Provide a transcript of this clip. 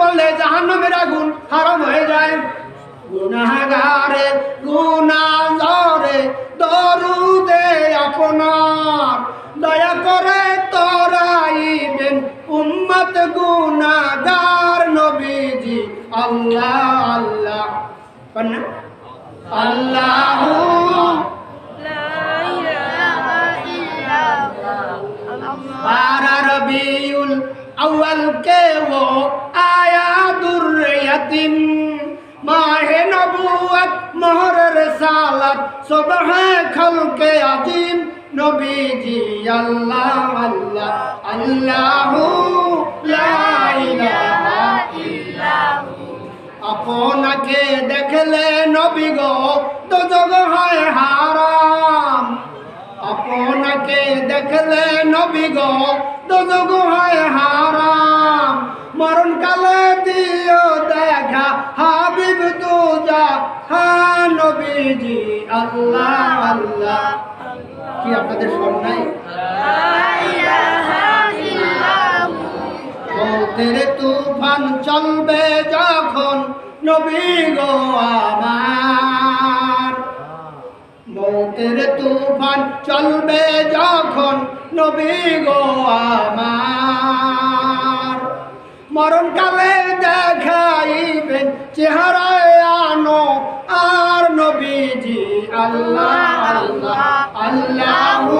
পড়লে জাহান্নামের আগুন হারাম হয়ে যায়। গুনাহগারের গুনাহ ঝরে দরুদে আপনার, দয়া করে তরাইবেন উম্মত গুনাহগার নবীজি। আল্লাহ আল্লাহ কন্যা আল্লাহু बारह रबीउल अव्वल के वो आया दुर्यतीम, माहे नबूवत मोहर रिसालत सुबह खल्के अजीम। नबी जी अल्लाह अल्लाह अल्लाहु ला इलाहा इल्लाहु। আপনাকে দেখলে নবী গো দোজখ হয় হারাম, আপনাকে দেখলে নবী গো দোজখ হয় হারাম। মরণকালে দিও দেখা হাবিব দুজা হা নবীজি। আল্লাহ আল্লাহ। কি আপনাদের স্মরণ নাই? মৌতের তুফান চলবে যখন নবী গো আমার, মৌতের তুফান চলবে যখন নবী গো আমার। মরণকালে দেখাইবেন চেহারায় আনো আর নবীজি। আল্লাহ আল্লাহ আল্লাহ।